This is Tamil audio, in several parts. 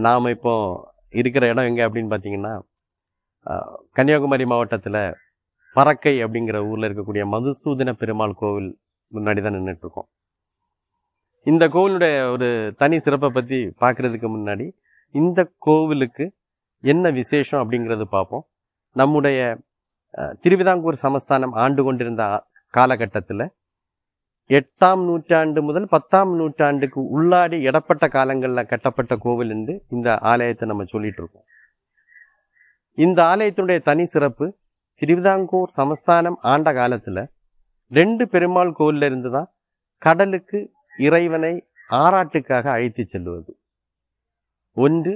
நாம் இப்போ இருக்கிற இடம் எங்கே அப்படின்னு பார்த்தீங்கன்னா, கன்னியாகுமரி மாவட்டத்தில் பறக்கை அப்படிங்கிற ஊரில் இருக்கக்கூடிய மதுசூதன பெருமாள் கோவில் முன்னாடி தான் நின்றுட்டுருக்கோம். இந்த கோவிலுடைய ஒரு தனி சிறப்பை பற்றி பார்க்குறதுக்கு முன்னாடி இந்த கோவிலுக்கு என்ன விசேஷம் அப்படிங்கிறது பார்ப்போம். நம்முடைய திருவிதாங்கூர் சமஸ்தானம் ஆண்டு கொண்டிருந்த காலகட்டத்தில் 8ஆம் நூற்றாண்டு முதல் 10ஆம் நூற்றாண்டுக்கு உள்ளாடி இடப்பட்ட காலங்களில் கட்டப்பட்ட கோவில் என்று இந்த ஆலயத்தை நம்ம சொல்லிட்டு இருக்கோம். இந்த ஆலயத்தினுடைய தனி சிறப்பு, திருவிதாங்கூர் சமஸ்தானம் ஆண்ட காலத்தில் 2 பெருமாள் கோவிலில் இருந்து தான் கடலுக்கு இறைவனை ஆராட்டுக்காக அழைத்து செல்வது. ஒன்று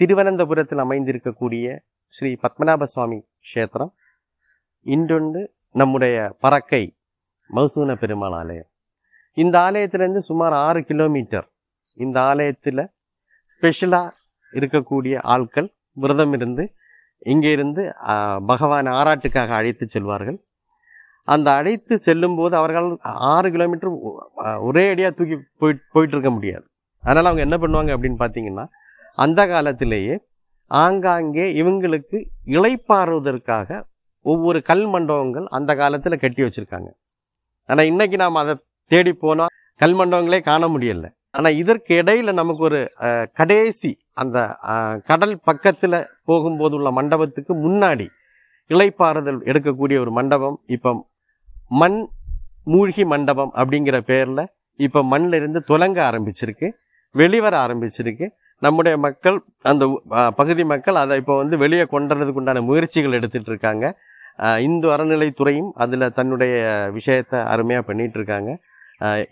திருவனந்தபுரத்தில் அமைந்திருக்கக்கூடிய ஸ்ரீ பத்மநாப சுவாமி க்ஷேத்திரம், இன்னொன்று நம்முடைய பறக்கை மதுசூதன பெருமாள் ஆலயம். இந்த ஆலயத்திலேருந்து சுமார் 6 கிலோமீட்டர் இந்த ஆலயத்தில் ஸ்பெஷலாக இருக்கக்கூடிய ஆட்கள் விரதம் இருந்து இங்கே இருந்து பகவான் ஆராட்டுக்காக அழைத்து செல்வார்கள். அந்த அழைத்து செல்லும்போது அவர்கள் 6 கிலோமீட்டர் ஒரே அடியாக தூக்கி போயிட்டு இருக்க முடியாது. அதனால் அவங்க என்ன பண்ணுவாங்க அப்படின்னு பார்த்தீங்கன்னா, அந்த காலத்திலேயே ஆங்காங்கே இவங்களுக்கு இளைப்பாறுவதற்காக ஒவ்வொரு கல் மண்டபங்கள் அந்த காலத்தில் கட்டி வச்சுருக்காங்க. ஆனால் இன்றைக்கி நாம் அதை தேடி போனால் கல் மண்டபங்களே காண முடியலை. ஆனால் இதற்கு இடையில் நமக்கு ஒரு கடைசி அந்த கடல் பக்கத்தில் போகும்போது உள்ள மண்டபத்துக்கு முன்னாடி இளைப்பாறுதல் எடுக்கக்கூடிய ஒரு மண்டபம் இப்போ மண் மூழ்கி மண்டபம் அப்படிங்கிற பேரில் இப்போ மண்ணில் இருந்து துலங்க ஆரம்பிச்சிருக்கு, வெளிவர ஆரம்பிச்சிருக்கு. நம்முடைய மக்கள், அந்த பகுதி மக்கள் அதை இப்போ வெளியே கொண்டுறதுக்கு உண்டான முயற்சிகள் எடுத்துகிட்டு இருக்காங்க. இந்து அறநிலைத்துறையும் அதில் தன்னுடைய விஷயத்தை அருமையாக பண்ணிகிட்டு இருக்காங்க.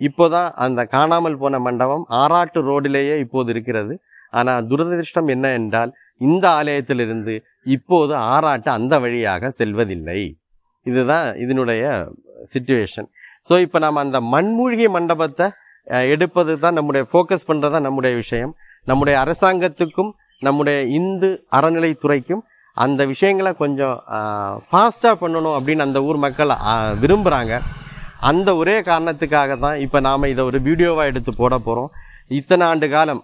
இப்போதான் அந்த காணாமல் போன மண்டபம் ஆராட்டு ரோடிலேயே இப்போது இருக்கிறது. ஆனால் துரதிருஷ்டம் என்ன என்றால், இந்த ஆலயத்திலிருந்து இப்போது ஆராட்டு அந்த வழியாக செல்வதில்லை. இதுதான் இதனுடைய சிச்சுவேஷன். ஸோ இப்போ நாம் அந்த மண்மூழ்கி மண்டபத்தை எடுப்பது தான் நம்முடைய ஃபோக்கஸ் பண்ணுறது தான் நம்முடைய விஷயம். நம்முடைய அரசாங்கத்துக்கும் நம்முடைய இந்து அறநிலைத்துறைக்கும் அந்த விஷயங்களை கொஞ்சம் ஃபாஸ்ட்டாக பண்ணணும் அப்படின்னு அந்த ஊர் மக்கள் விரும்புகிறாங்க. அந்த ஒரே காரணத்துக்காக தான் இப்போ நாம் இதை ஒரு வீடியோவாக எடுத்து போட போகிறோம். இத்தனை ஆண்டு காலம்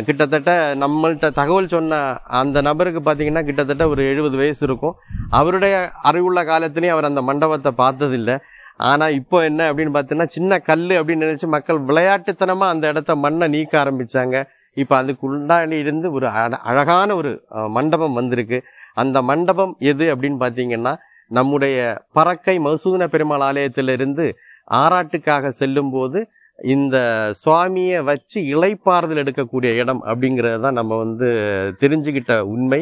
கிட்டத்தட்ட நம்மள்கிட்ட தகவல் சொன்ன அந்த நபருக்கு பார்த்திங்கன்னா கிட்டத்தட்ட ஒரு 70 வயசு இருக்கும். அவருடைய அறிவுள்ள காலத்துலேயும் அவர் அந்த மண்டபத்தை பார்த்ததில்லை. ஆனால் இப்போ என்ன அப்படின்னு பார்த்தீங்கன்னா, சின்ன கல் அப்படின்னு நினச்சி மக்கள் விளையாட்டுத்தனமாக அந்த இடத்த மண்ணை நீக்க ஆரம்பித்தாங்க. இப்போ அதுக்குள்ளாடி இருந்து ஒரு அழகான ஒரு மண்டபம் வந்திருக்கு. அந்த மண்டபம் எது அப்படின்னு பார்த்தீங்கன்னா, நம்முடைய பறக்கை மதுசூதன பெருமாள் ஆலயத்திலிருந்து ஆராட்டுக்காக செல்லும்போது இந்த சுவாமியை வச்சு இளைப்பாறுதல் எடுக்கக்கூடிய இடம் அப்படிங்கிறது தான் நம்ம தெரிஞ்சுக்கிட்ட உண்மை.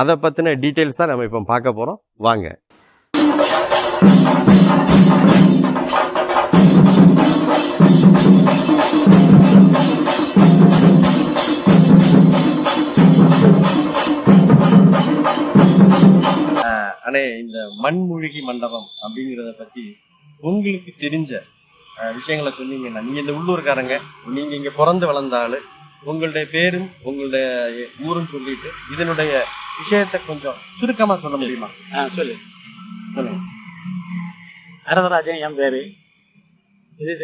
அதை பற்றின டீட்டெயில்ஸ் தான் நம்ம இப்போ பார்க்க போகிறோம். வாங்க. அண்ணே, இந்த மண்மூழ்கி மண்டபம் அப்படிங்கிறத பற்றி உங்களுக்கு தெரிஞ்ச விஷயங்களை சொன்னீங்கன்னா, நீங்கள் இந்த உள்ளூர்காரங்க, நீங்கள் இங்கே பிறந்து வளர்ந்த ஆள், உங்களுடைய பேரும் உங்களுடைய ஊரும் சொல்லிட்டு இதனுடைய விஷயத்தை கொஞ்சம் சுருக்கமாக சொல்ல முடியுமா? சொல்லுங்க. வரதராஜன் என் பேரு. இது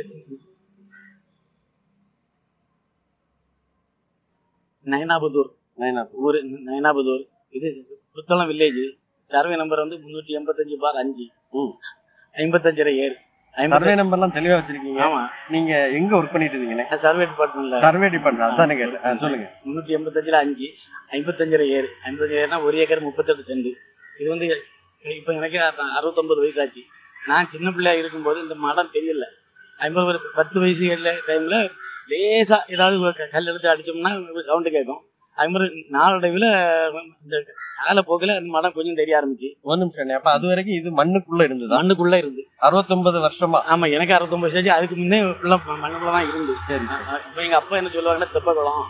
நயனாபுதூர் ஊர், நயனாபுதூர். இது புத்தளம் வில்லேஜ். சர்வே நம்பர் 385/5, 55 ஏர். சர்வே நம்பர்லாம் தெளிவா வச்சிருக்கீங்க. ஆமா. நீங்க எங்க ஒர்க் பண்ணிட்டு இருக்கீங்க? சர்வே டிபார்ட்மெண்ட்ல. சர்வே டிபார்ட்மெண்ட் அதானே கேட்டேன். சொல்லுங்க. 385/5, 55 ஏர். 55 ஏர்னா 1 ஏக்கர் 38 சென்ட். இது இப்போ எனக்கு 69 வயசு ஆச்சு. நான் சின்ன பிள்ளையா இருக்கும்போது இந்த மடம் தெரியல. 10 வயசு டைம்ல லேசா ஏதாவது கல் எடுத்து அடிச்சோம்னா சவுண்டு கேட்கும். அது மாதிரி நாளடைவில் இந்த கால போக்கில் அந்த மடம் கொஞ்சம் தெரிய ஆரம்பிச்சு. ஒரு நிமிஷம். அப்ப அது வரைக்கும் இது மண்ணுக்குள்ள இருந்தது? மண்ணுக்குள்ள இருந்து 69 வருஷமா? ஆமா, எனக்கு 69 வயசு ஆச்சு. அதுக்கு முன்னே ஃபுல்லாக மண்ணுக்குள்ள தான் இருந்து. சரி. இப்போ எங்க அப்பா என்ன சொல்லுவாங்கன்னா, தெப்பகுளம்,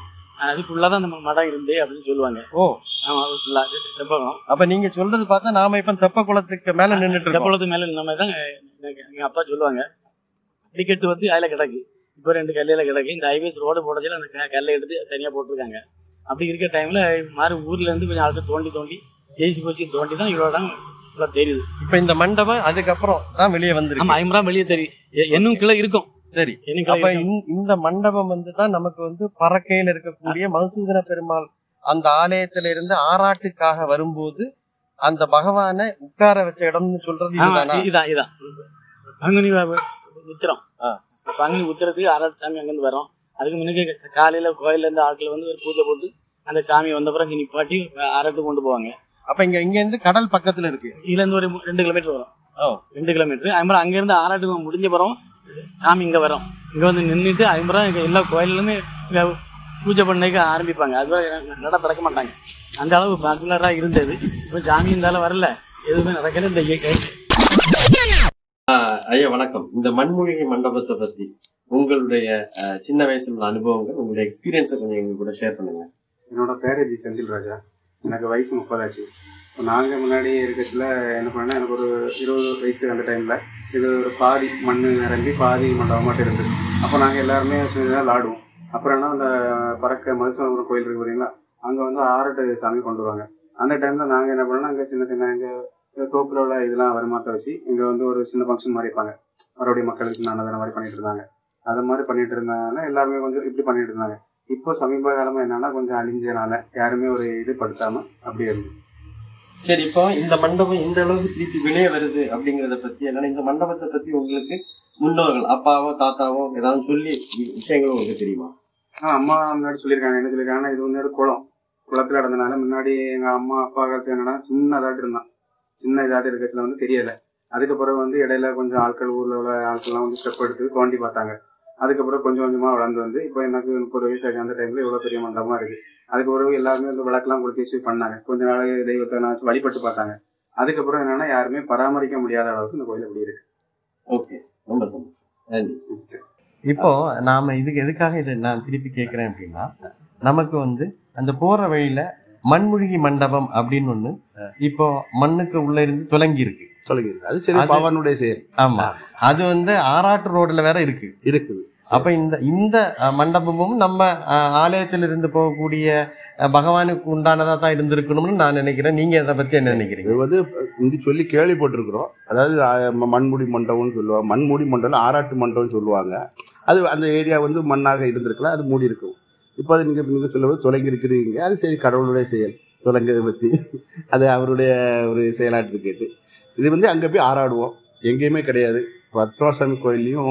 அதுக்குள்ளதான் நம்ம மடம் இருந்து அப்படின்னு சொல்லுவாங்க. ஓ, ஆமா, ஃபுல்லா தெப்பகுளம். அப்ப நீங்க சொல்றது பார்த்தா நாம இப்ப தெப்ப குளத்துக்கு மேல நின்றுட்டு, தெப்பகுளத்துக்கு மேல நம்ம தான் எங்க அப்பா சொல்லுவாங்க. டிக்கெட்டு அதில் கிடக்கு. இப்போ 2 கல்லையில கிடக்கு. இந்த ஹைவேஸ் ரோடு போட்டதில் அந்த கல்லை எடுத்து தனியாக போட்டிருக்காங்க. அப்படி இருக்கிற டைமில் மாதிரி ஊரில் இருந்து கொஞ்சம் ஆளுக்கு தோண்டி ஜெயிச்சு போச்சு தோண்டி தான் இவ்வளோ இடம் தெரியுது. இப்ப இந்த மண்டபம் அதுக்கப்புறம் தான் வெளியே வந்துருக்கு. ஆமா, ஐம்பராம் வெளியே தெரியும், இன்னும் கிளை இருக்கும். சரி, அப்ப இந்த மண்டபம் தான் நமக்கு பறக்கையில இருக்கக்கூடிய மதுசூதன பெருமாள் அந்த ஆலயத்தில இருந்து ஆராட்டுக்காக வரும்போது அந்த பகவானை உட்கார வச்ச இடம்னு சொல்றது இதான் பங்குனி உத்திரம். பங்குனி உத்திரத்துக்கு ஆராட்டு சாமி அங்கிருந்து வரும். அதுக்கு முன்னாடி காலையில கோயில்ல இருந்து ஆட்கள் ஒரு பூஜை போட்டு அந்த சாமி வந்த பிறகு நிப்பாட்டி ஆராட்டு கொண்டு போவாங்க. அப்ப இங்க இருந்து கடல் பக்கத்துல இருக்கு. இதுல இருந்து ஒரு 2 கிலோமீட்டர் வரும். 2 கிலோமீட்டர். ஐம்பரம் அங்க இருந்து ஆராட்டு முடிஞ்ச பிறகு சாமி இங்க வரும். இங்க நின்றுட்டு ஐம்பரம் எல்லா கோயில்ல இருந்து பூஜை பண்ணைக்கு ஆரம்பிப்பாங்க. அது நட திறக்க மாட்டாங்க. அந்த அளவு பாப்புலரா இருந்தது. இப்ப சாமி இருந்தாலும் வரல, எதுவுமே நடக்கிறது. இந்த ஐயா வணக்கம். இந்த மண்மூலிகை மண்டபத்தை பத்தி உங்களுடைய சின்ன வயசுல அனுபவங்கள், உங்களுடைய எக்ஸ்பீரியன்ஸை கொஞ்சம் எங்க கூட ஷேர் பண்ணுங்க. என்னோட பேர் ஜி செந்தில் ராஜா. எனக்கு வயசு 30 ஆச்சு. நாங்கள் முன்னாடி இருக்கச்சில் என்ன பண்ணேன், எனக்கு ஒரு 20 வயசு அந்த டைமில் இது ஒரு பாதி மண் நிரம்பி பாதி மண்டபம் மட்டும் இருந்தது. அப்போ நாங்கள் எல்லாருமே தான் விளாடுவோம். அப்புறம்னா அந்த பறக்க மதுசூதன கோயில் இருக்குது பார்த்தீங்களா, அங்கே ஆராட்டு சாமி கொண்டு வருவாங்க. அந்த டைமில் நாங்கள் என்ன பண்ணோம், அங்கே சின்ன சின்ன எங்கள் தோப்பில் உள்ள இதெல்லாம் வருமானத்தை வச்சு இங்கே ஒரு சின்ன ஃபங்க்ஷன் மாதிரி இருப்பாங்க. மறுபடியும் மக்களுக்கு நல்லதான மாதிரி பண்ணிட்டு இருந்தாங்க. அதை மாதிரி பண்ணிட்டு இருந்தாங்கன்னா எல்லாருமே கொஞ்சம் இப்படி பண்ணிட்டு இருந்தாங்க. இப்போ சமீப காலமாக என்னன்னா கொஞ்சம் அழிஞ்சனால யாருமே ஒரு இது படுத்தாம அப்படியே இருக்கு. சரி, இப்போ இந்த மண்டபம் இந்த அளவுக்கு திருப்பி வெளியே வருது அப்படிங்கறத பத்தி என்னன்னா, இந்த மண்டபத்தை பத்தி உங்களுக்கு முன்னோர்கள் அப்பாவோ தாத்தாவோ ஏதாவது சொல்லி விஷயங்களும் உங்களுக்கு தெரியுமா? அம்மா முன்னாடி சொல்லியிருக்காங்க. என்ன சொல்லியிருக்காங்கன்னா, இது முன்னாடி குளத்துல நடந்தனால முன்னாடி எங்க அம்மா அப்பா காலத்துல என்னன்னா சின்ன இதாட்டு இருந்தான். சின்ன இதாட்டு இருக்கிறதுல தெரியல. அதுக்கப்புறம் இடையில கொஞ்சம் ஆட்கள் ஊர்ல உள்ள ஆட்கள்லாம் ஸ்டெப் எடுத்து தோண்டி பார்த்தாங்க. அதுக்கப்புறம் கொஞ்சம் கொஞ்சமா வளர்ந்து இப்போ எனக்கு 30 வயசு ஆச்சு. அந்த டைம்ல இவ்வளவு பெரிய மண்டபமா இருக்கு. அதுக்கப்புறம் எல்லாருமே விளக்கெல்லாம் கொடுத்து பண்ணாங்க. கொஞ்ச நாள் தெய்வத்தை வழிபட்டு பார்த்தாங்க. அதுக்கப்புறம் என்னன்னா யாருமே பராமரிக்க முடியாத அளவுக்கு இந்த கோயில் அப்படி இருக்கு. ஓகே, ரொம்ப சந்தோஷம். இப்போ நாம இதுக்கு எதுக்காக இதை நான் திருப்பி கேட்கிறேன் அப்படின்னா, நமக்கு அந்த போற வழியில மண்மூலிகை மண்டபம் அப்படின்னு ஒண்ணு இப்போ மண்ணுக்கு உள்ள இருந்து தொலைங்கி இருக்கு. அது சரி, பவனுடைய செயல். ஆமா, அது ஆராட்டு ரோட்ல வேற இருக்குது. அப்ப இந்த மண்டபமும் நம்ம ஆலயத்தில் இருந்து போகக்கூடிய பகவானுக்கு உண்டானதா தான் இருந்திருக்கணும்னு நான் நினைக்கிறேன். நீங்க அதை பத்தி என்ன நினைக்கிறீங்க? இது சொல்லி கேள்விப்பட்டிருக்கிறோம். அதாவது மண்மூடி மண்டபம்னு சொல்லுவாங்க. மண்மூடி மண்டபம் ஆராட்டு மண்டபம்னு சொல்லுவாங்க. அது அந்த ஏரியா மண்ணாக இருந்திருக்கலாம், அது மூடி இருக்கும். இப்போ அது நீங்க சொல்லுவது தொலைங்கி இருக்கிறீங்க. அது சரி, கடவுளுடைய செயல். தொலைங்கிறதை பத்தி அது அவருடைய ஒரு செயலாட்டு கேட்டு இது அங்கே போய் ஆராடுவோம். எங்கேயுமே கிடையாது. பத்மநாபசாமி கோயிலையும்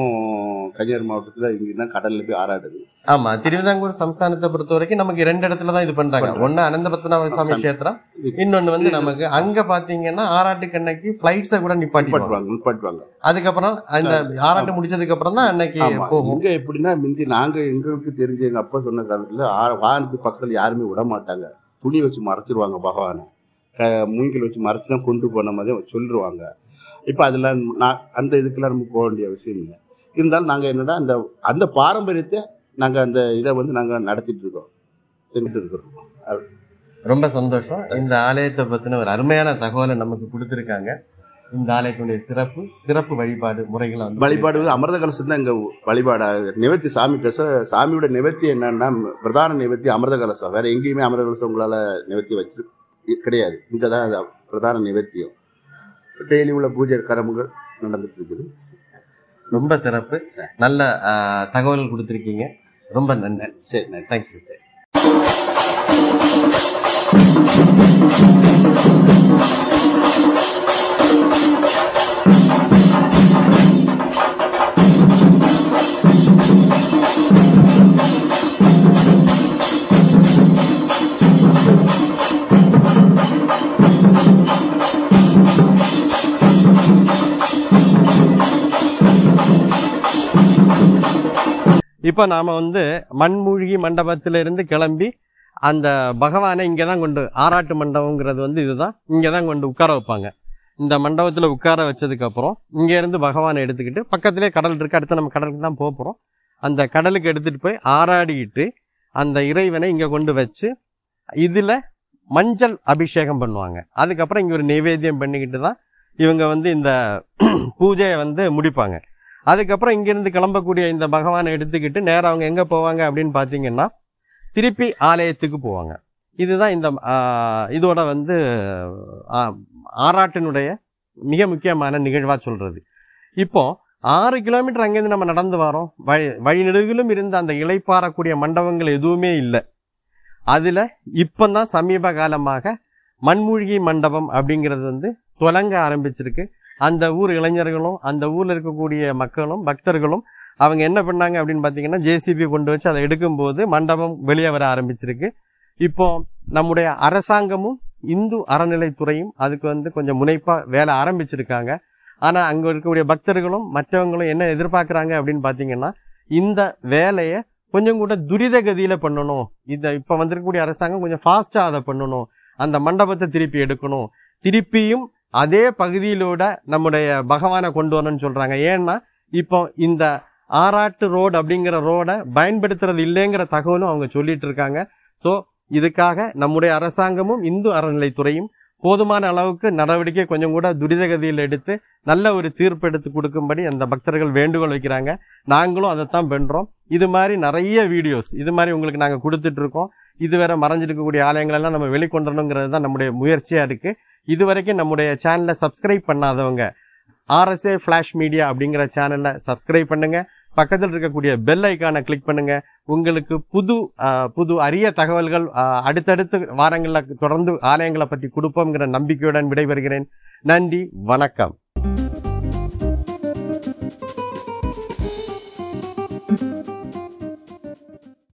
கன்னியாகுமரி மாவட்டத்தில் இங்கே தான் கடலில் போய் ஆராடுது. ஆமா, திருவிதாங்கூர் சம்ஸ்தானத்தை பொறுத்த வரைக்கும் நமக்கு 2 இடத்துல தான் இது பண்றாங்க. ஒன்னு அனந்த பத்மநாப சாமி கஷேத்திரம், இன்னொன்னு நமக்கு அங்க பாத்தீங்கன்னா ஆராட்டுக்கு அன்னைக்கு பிளைட்ஸை கூட நிப்பாட்டுவாங்க. அதுக்கப்புறம் அந்த ஆராட்டு முடிச்சதுக்கு அப்புறம் தான் அன்னைக்கு போகும். இங்க எப்படின்னா முந்தி எங்களுக்கு தெரிஞ்ச எங்க அப்பா சொன்ன காலத்துல வாகனத்துக்கு பக்கத்துல யாருமே விட மாட்டாங்க. துணி வச்சு மறைச்சிருவாங்க பகவானை. மூங்கில் வச்சு மறைச்சு தான் கொண்டு போன மாதிரி சொல்லிடுவாங்க. இப்போ அதெல்லாம் அந்த இதுக்கெல்லாம் நம்ம போக வேண்டிய அவசியம் இல்லை. இருந்தாலும் நாங்கள் என்னன்னா அந்த பாரம்பரியத்தை நாங்கள் அந்த இதை நாங்கள் நடத்திட்டு இருக்கோம். ரொம்ப சந்தோஷம். இந்த ஆலயத்தை பற்றின ஒரு அருமையான தகவலை நமக்கு கொடுத்துருக்காங்க. இந்த ஆலயத்தினுடைய சிறப்பு வழிபாடு முறைகளை அமிர்த கலசம் தான் எங்கள் வழிபாடாக நிவர்த்தி. சாமியோட நிவர்த்தி என்னன்னா பிரதான நிவர்த்தி அமிர்த கலசம். வேற எங்கேயுமே அமிர்த கலசம் உங்களால் நிவர்த்தி வச்சு கிடையாது. இங்கே தான் பிரதான நிவர்த்தியும். டெய்லி உள்ள பூஜை கரமுகள் நடந்துட்டு இருக்குது. ரொம்ப சிறப்பு. நல்ல தகவல் கொடுத்துருக்கீங்க. ரொம்ப நன்றி. சரி, தேங்க்யூ சார். இப்போ நாம மண்மூழ்கி மண்டபத்திலிருந்து கிளம்பி அந்த பகவானை இங்கே தான் கொண்டு ஆராட்டு மண்டபங்கிறது இதுதான். இங்கே தான் கொண்டு உட்கார வைப்பாங்க. இந்த மண்டபத்தில் உட்கார வச்சதுக்கு அப்புறம் இங்கேருந்து பகவானை எடுத்துக்கிட்டு பக்கத்திலே கடல் இருக்கு. அடுத்து நம்ம கடலுக்கு தான் போக போகிறோம். அந்த கடலுக்கு எடுத்துகிட்டு போய் ஆராடிக்கிட்டு அந்த இறைவனை இங்கே கொண்டு வச்சு இதில் மஞ்சள் அபிஷேகம் பண்ணுவாங்க. அதுக்கப்புறம் இங்கே ஒரு நைவேத்தியம் பண்ணிக்கிட்டு தான் இவங்க இந்த பூஜையை முடிப்பாங்க. அதுக்கப்புறம் இங்கிருந்து கிளம்பக்கூடிய இந்த பகவானை எடுத்துக்கிட்டு நேரம் அவங்க எங்கே போவாங்க அப்படின்னு பார்த்தீங்கன்னா திருப்பி ஆலயத்துக்கு போவாங்க. இதுதான் இந்த இதோட வந்து ஆராட்டினுடைய மிக முக்கியமான நிகழ்வாக சொல்கிறது. இப்போ 6 கிலோமீட்டர் அங்கேருந்து நம்ம நடந்து வரோம். வழிநெடுகிலும் இருந்த அந்த இளைப்பாறக்கூடிய மண்டபங்கள் எதுவுமே இல்லை. அதில் இப்போ தான் சமீப காலமாக மண்மூழ்கி மண்டபம் அப்படிங்கிறது வந்து தொடங்க ஆரம்பிச்சிருக்கு. அந்த ஊர் இளைஞர்களும் அந்த ஊரில் இருக்கக்கூடிய மக்களும் பக்தர்களும் அவங்க என்ன பண்ணாங்க அப்படின்னு பார்த்தீங்கன்னா, ஜேசிபி கொண்டு வச்சு அதை எடுக்கும்போது மண்டபம் வெளியே வர ஆரம்பிச்சிருக்கு. இப்போ நம்முடைய அரசாங்கமும் இந்து அறநிலைத்துறையும் அதுக்கு வந்து கொஞ்சம் முனைப்பாக வேலை ஆரம்பிச்சிருக்காங்க. ஆனால் அங்கே இருக்கக்கூடிய பக்தர்களும் மற்றவங்களும் என்ன எதிர்பார்க்குறாங்க அப்படின்னு பார்த்தீங்கன்னா, இந்த வேலையை கொஞ்சம் கூட துரித கதியில் பண்ணணும். இப்போ வந்திருக்கக்கூடிய அரசாங்கம் கொஞ்சம் ஃபாஸ்ட்டாக அதை பண்ணணும். அந்த மண்டபத்தை திருப்பி எடுக்கணும். திருப்பியும் அதே பகுதியிலோட நம்முடைய பகவானை கொண்டு வரணும்னு சொல்கிறாங்க. ஏன்னா இப்போ இந்த ஆராட்டு ரோடு அப்படிங்கிற ரோடை பயன்படுத்துறது இல்லைங்கிற தகவலும் அவங்க சொல்லிட்டு இருக்காங்க. ஸோ இதுக்காக நம்முடைய அரசாங்கமும் இந்து அறநிலைத்துறையும் போதுமான அளவுக்கு நடவடிக்கை கொஞ்சம் கூட துரிதகதியில் எடுத்து நல்ல ஒரு தீர்ப்பு எடுத்து கொடுக்கும்படி அந்த பக்தர்கள் வேண்டுகோள் வைக்கிறாங்க. நாங்களும் அதைத்தான் பண்ணுறோம். இது மாதிரி நிறைய வீடியோஸ் இது மாதிரி உங்களுக்கு நாங்கள் கொடுத்துட்டு இருக்கோம். இதுவரை மறைஞ்சிருக்கக்கூடிய ஆலயங்களெல்லாம் நம்ம வெளிக்கொண்டணுங்கிறது தான் நம்முடைய முயற்சியாக இருக்குது. இது வரைக்கும் நம்முடைய சேனலை சப்ஸ்கிரைப் பண்ணாதவங்க RSA ஃப்ளாஷ் மீடியா அப்படிங்கிற சேனலை சப்ஸ்கிரைப் பண்ணுங்கள். பக்கத்தில் இருக்கக்கூடிய பெல் ஐக்கானை கிளிக் பண்ணுங்கள். உங்களுக்கு புது அரிய தகவல்கள் அடுத்தடுத்த வாரங்களில் தொடர்ந்து ஆலயங்களை பற்றி கொடுப்போங்கிற நம்பிக்கையுடன் விடைபெறுகிறேன். நன்றி, வணக்கம்.